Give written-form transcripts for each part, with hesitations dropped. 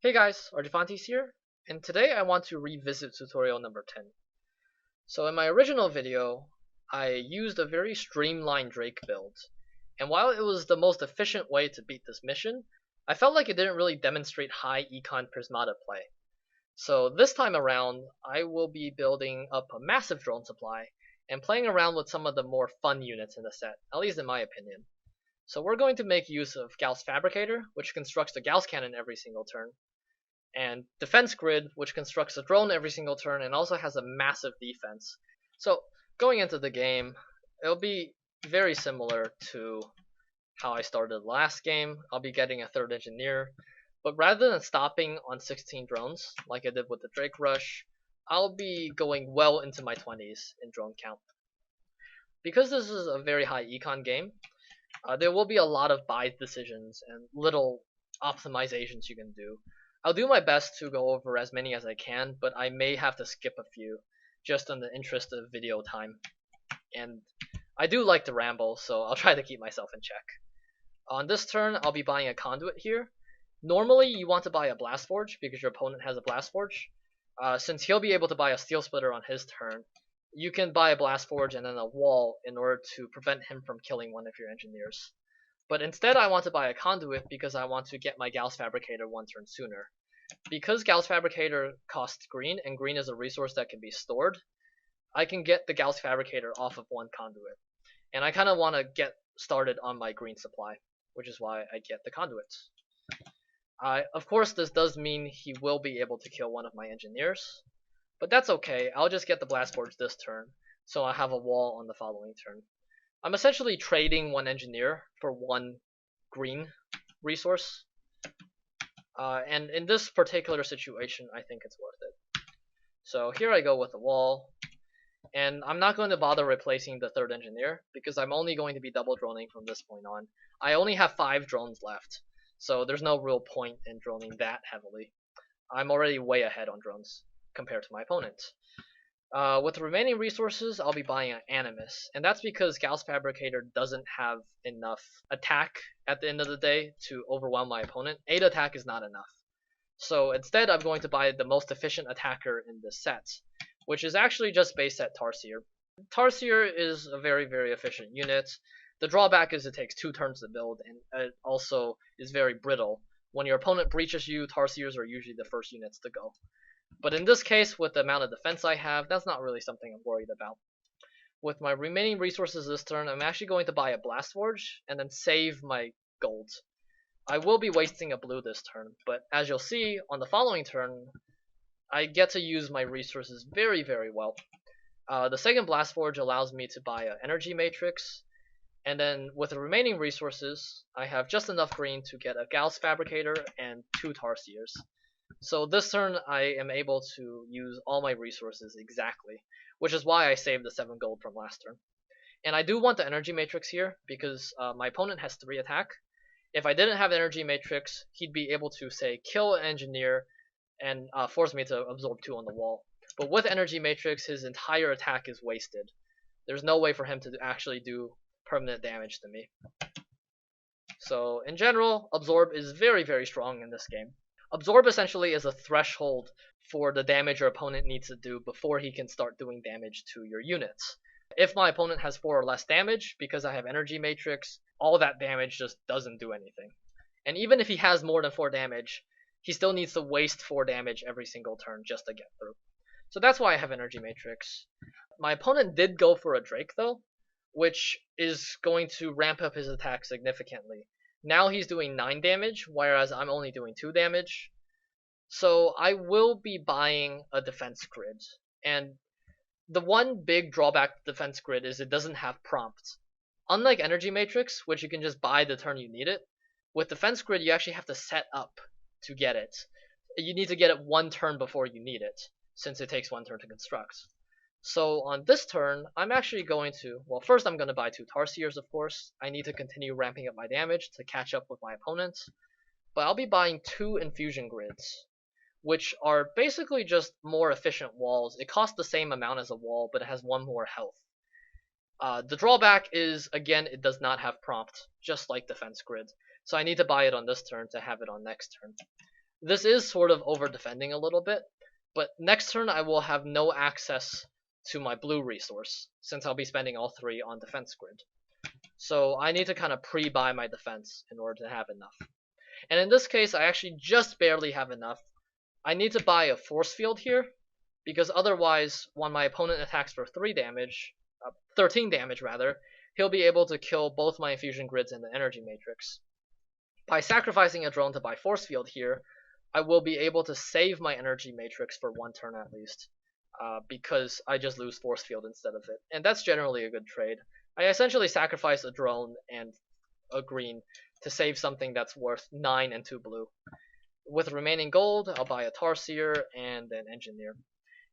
Hey guys, Artifantes here, and today I want to revisit tutorial number 10. So in my original video, I used a very streamlined Drake build, and while it was the most efficient way to beat this mission, I felt like it didn't really demonstrate high econ Prismata play. So this time around, I will be building up a massive drone supply, and playing around with some of the more fun units in the set, at least in my opinion. So we're going to make use of Gauss Fabricator, which constructs the Gauss Cannon every single turn, and Defense Grid, which constructs a drone every single turn and also has a massive defense. So going into the game, it'll be very similar to how I started last game. I'll be getting a third engineer, but rather than stopping on 16 drones like I did with the Drake Rush, I'll be going well into my 20s in drone count. Because this is a very high econ game, there will be a lot of buy decisions and little optimizations you can do. I'll do my best to go over as many as I can, but I may have to skip a few just in the interest of video time. And I do like to ramble, so I'll try to keep myself in check. On this turn, I'll be buying a conduit here. Normally, you want to buy a blast forge because your opponent has a blast forge. Since he'll be able to buy a steel splitter on his turn, you can buy a blast forge and then a wall in order to prevent him from killing one of your engineers. But instead I want to buy a conduit because I want to get my Gauss Fabricator one turn sooner. Because Gauss Fabricator costs green, and green is a resource that can be stored, I can get the Gauss Fabricator off of one conduit. And I kind of want to get started on my green supply, which is why I get the conduits. Of course, this does mean he will be able to kill one of my engineers, but that's okay. I'll just get the Blast Forge this turn, so I'll have a wall on the following turn. I'm essentially trading one engineer for one green resource. And in this particular situation, I think it's worth it. So here I go with the wall. And I'm not going to bother replacing the third engineer because I'm only going to be double droning from this point on. I only have 5 drones left, so there's no real point in droning that heavily. I'm already way ahead on drones compared to my opponent. With the remaining resources, I'll be buying an Animus, and that's because Gauss Fabricator doesn't have enough attack at the end of the day to overwhelm my opponent. 8 attack is not enough. So instead, I'm going to buy the most efficient attacker in this set, which is actually just base set Tarsier. Tarsier is a very, very efficient unit. The drawback is it takes 2 turns to build, and it also is very brittle. When your opponent breaches you, Tarsiers are usually the first units to go. But in this case, with the amount of defense I have, that's not really something I'm worried about. With my remaining resources this turn, I'm actually going to buy a Blast Forge and then save my gold. I will be wasting a blue this turn, but as you'll see, on the following turn, I get to use my resources very, very well. The second Blast Forge allows me to buy an Energy Matrix, and then with the remaining resources, I have just enough green to get a Gauss Fabricator and 2 Tarsiers. So this turn I am able to use all my resources exactly, which is why I saved the 7 gold from last turn. And I do want the Energy Matrix here because my opponent has 3 attack. If I didn't have Energy Matrix, he'd be able to, say, kill an engineer and force me to absorb 2 on the wall. But with Energy Matrix, his entire attack is wasted. There's no way for him to actually do permanent damage to me. So in general, Absorb is very, very strong in this game. Absorb essentially is a threshold for the damage your opponent needs to do before he can start doing damage to your units. If my opponent has 4 or less damage, because I have Energy Matrix, all that damage just doesn't do anything. And even if he has more than 4 damage, he still needs to waste 4 damage every single turn just to get through. So that's why I have Energy Matrix. My opponent did go for a Drake though, which is going to ramp up his attack significantly. Now he's doing 9 damage, whereas I'm only doing 2 damage. So I will be buying a defense grid. And the one big drawback to defense grid is it doesn't have prompts. Unlike Energy Matrix, which you can just buy the turn you need it, with defense grid you actually have to set up to get it. You need to get it 1 turn before you need it, since it takes 1 turn to construct. So on this turn, I'm actually going to, well, first I'm going to buy 2 Tarsiers, of course. I need to continue ramping up my damage to catch up with my opponents. But I'll be buying 2 Infusion Grids, which are basically just more efficient walls. It costs the same amount as a wall, but it has 1 more health. The drawback is, again, it does not have prompt, just like Defense Grid. So I need to buy it on this turn to have it on next turn. This is sort of over defending a little bit, but next turn I will have no access to my blue resource, since I'll be spending all 3 on defense grid. So I need to kind of pre-buy my defense in order to have enough. And in this case, I actually just barely have enough. I need to buy a force field here, because otherwise, when my opponent attacks for 13 damage rather, he'll be able to kill both my infusion grids and the energy matrix. By sacrificing a drone to buy force field here, I will be able to save my energy matrix for 1 turn at least, because I just lose force field instead of it. And that's generally a good trade. I essentially sacrifice a drone and a green to save something that's worth 9 and 2 blue. With remaining gold, I'll buy a Tarsier and an Engineer.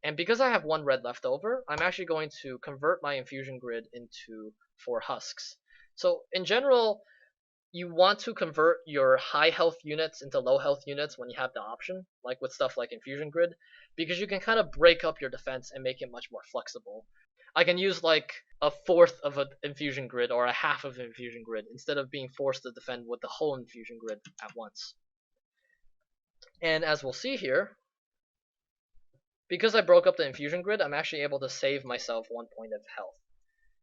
And because I have 1 red left over, I'm actually going to convert my infusion grid into 4 husks. So in general, you want to convert your high health units into low health units when you have the option, like with stuff like infusion grid, because you can kind of break up your defense and make it much more flexible. I can use like a fourth of an infusion grid or a half of an infusion grid instead of being forced to defend with the whole infusion grid at once. And as we'll see here, because I broke up the infusion grid, I'm actually able to save myself 1 point of health.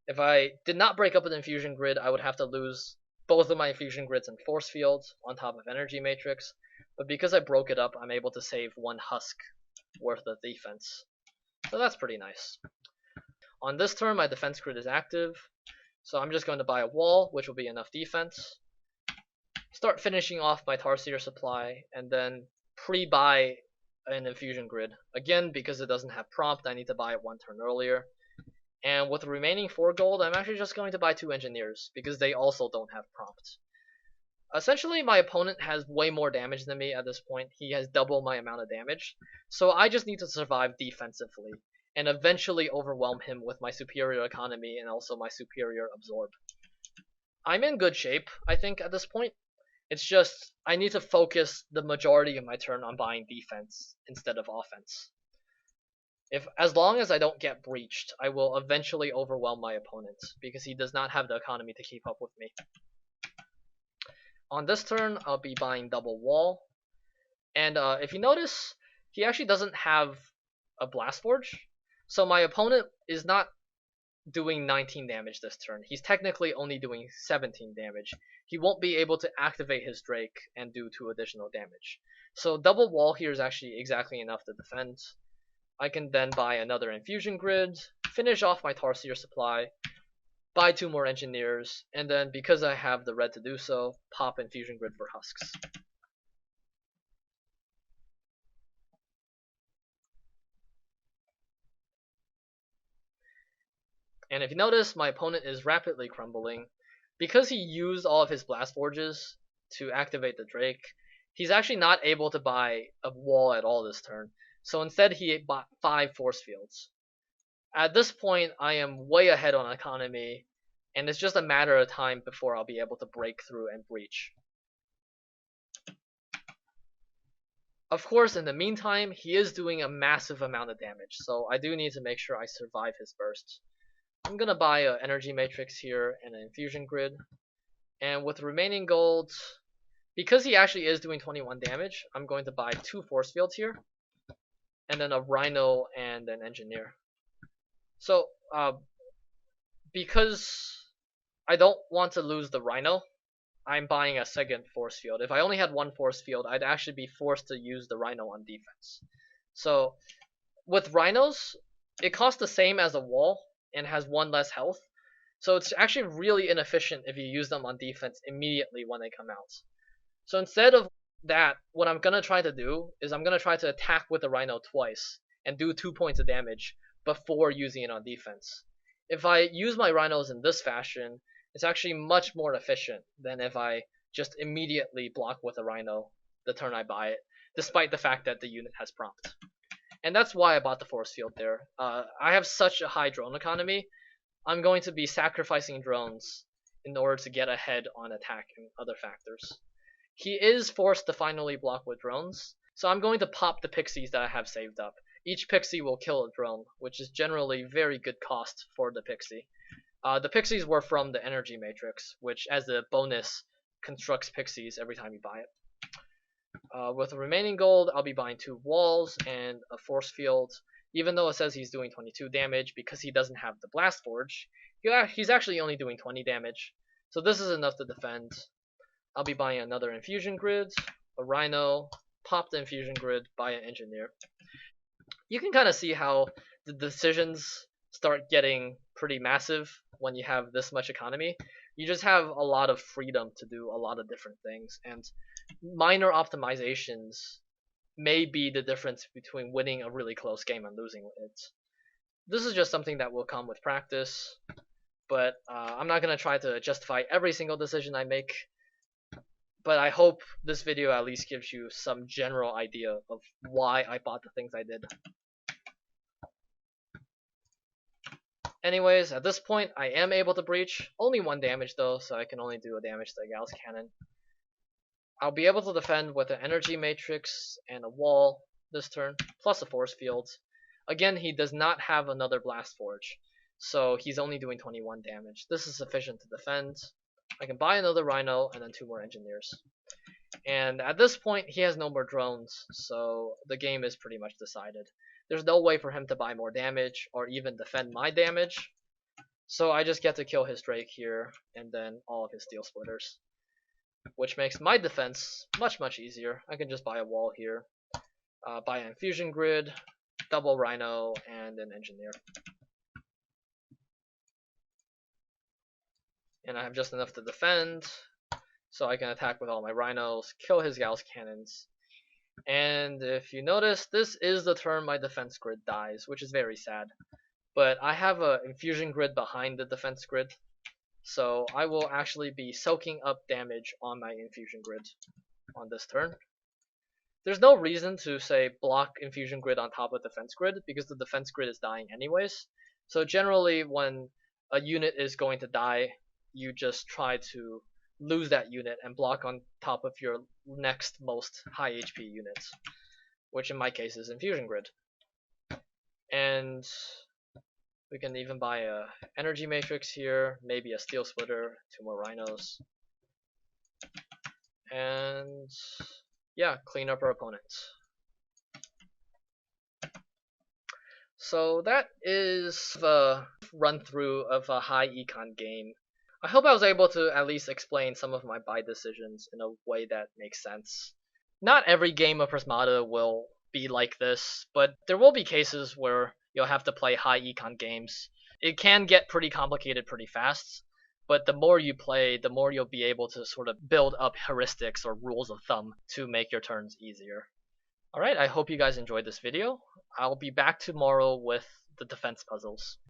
If I did not break up an infusion grid, I would have to lose both of my infusion grids and force fields on top of energy matrix, but because I broke it up, I'm able to save 1 husk worth of defense. So that's pretty nice. On this turn, my defense grid is active, so I'm just going to buy a wall, which will be enough defense. Start finishing off my Tarsier supply, and then pre-buy an infusion grid. Again, because it doesn't have prompt, I need to buy it 1 turn earlier. And with the remaining 4 gold, I'm actually just going to buy 2 engineers, because they also don't have prompt. Essentially, my opponent has way more damage than me at this point. He has double my amount of damage, so I just need to survive defensively, and eventually overwhelm him with my superior economy and also my superior absorb. I'm in good shape, I think, at this point. It's just, I need to focus the majority of my turn on buying defense instead of offense. As long as I don't get breached, I will eventually overwhelm my opponent, because he does not have the economy to keep up with me. On this turn, I'll be buying double wall, and if you notice, he actually doesn't have a blast forge, so my opponent is not doing 19 damage this turn. He's technically only doing 17 damage. He won't be able to activate his Drake and do 2 additional damage. So double wall here is actually exactly enough to defend. I can then buy another infusion grid, finish off my Tarsier supply, buy 2 more engineers, and then because I have the red to do so, pop infusion grid for husks. And if you notice, my opponent is rapidly crumbling. Because he used all of his blast forges to activate the Drake, he's actually not able to buy a wall at all this turn. So instead he bought 5 force fields. At this point, I am way ahead on economy, and it's just a matter of time before I'll be able to break through and breach. Of course, in the meantime, he is doing a massive amount of damage, so I do need to make sure I survive his burst. I'm gonna buy an energy matrix here and an infusion grid, and with remaining gold, because he actually is doing 21 damage, I'm going to buy 2 force fields here, and then a rhino and an engineer. So because I don't want to lose the rhino, I'm buying a second force field. If I only had 1 force field, I'd actually be forced to use the rhino on defense. So with rhinos, it costs the same as a wall and has 1 less health, so it's actually really inefficient if you use them on defense immediately when they come out. So instead of that, what I'm gonna try to do is I'm gonna try to attack with the rhino twice and do 2 points of damage before using it on defense. If I use my rhinos in this fashion, it's actually much more efficient than if I just immediately block with a rhino the turn I buy it, despite the fact that the unit has prompt. And that's why I bought the force field there. I have such a high drone economy, I'm going to be sacrificing drones in order to get ahead on attack and other factors. He is forced to finally block with drones, so I'm going to pop the pixies that I have saved up. Each pixie will kill a drone, which is generally very good cost for the pixie. The pixies were from the energy matrix, which as a bonus constructs pixies every time you buy it. With the remaining gold, I'll be buying 2 walls and a force field. Even though it says he's doing 22 damage, because he doesn't have the blast forge, he's actually only doing 20 damage. So this is enough to defend. I'll be buying another infusion grid, a rhino, pop the infusion grid, buy an engineer. You can kind of see how the decisions start getting pretty massive when you have this much economy. You just have a lot of freedom to do a lot of different things, and minor optimizations may be the difference between winning a really close game and losing it. This is just something that will come with practice, but I'm not going to try to justify every single decision I make, but I hope this video at least gives you some general idea of why I bought the things I did. Anyways, at this point, I am able to breach. Only 1 damage though, so I can only do a damage to the Gauss Cannon. I'll be able to defend with an energy matrix and a wall this turn, plus a force field. Again, he does not have another blast forge, so he's only doing 21 damage. This is sufficient to defend. I can buy another rhino and then 2 more engineers. And at this point, he has no more drones, so the game is pretty much decided. There's no way for him to buy more damage or even defend my damage, so I just get to kill his Drake here and then all of his steel splitters, which makes my defense much easier. I can just buy a wall here, buy an infusion grid, double rhino, and an engineer. And I have just enough to defend, so I can attack with all my rhinos, kill his Gauss cannons. And if you notice, this is the turn my defense grid dies, which is very sad. But I have an infusion grid behind the defense grid, so I will actually be soaking up damage on my infusion grid on this turn. There's no reason to say block infusion grid on top of defense grid, because the defense grid is dying anyways. So generally when a unit is going to die, you just try to lose that unit and block on top of your next most high HP units, which in my case is infusion grid. And we can even buy a energy matrix here, maybe a steel splitter, 2 more rhinos, and yeah, clean up our opponent. So that is the run through of a high econ game. I hope I was able to at least explain some of my buy decisions in a way that makes sense. Not every game of Prismata will be like this, but there will be cases where you'll have to play high econ games. It can get pretty complicated pretty fast, but the more you play, the more you'll be able to sort of build up heuristics or rules of thumb to make your turns easier. Alright, I hope you guys enjoyed this video. I'll be back tomorrow with the defense puzzles.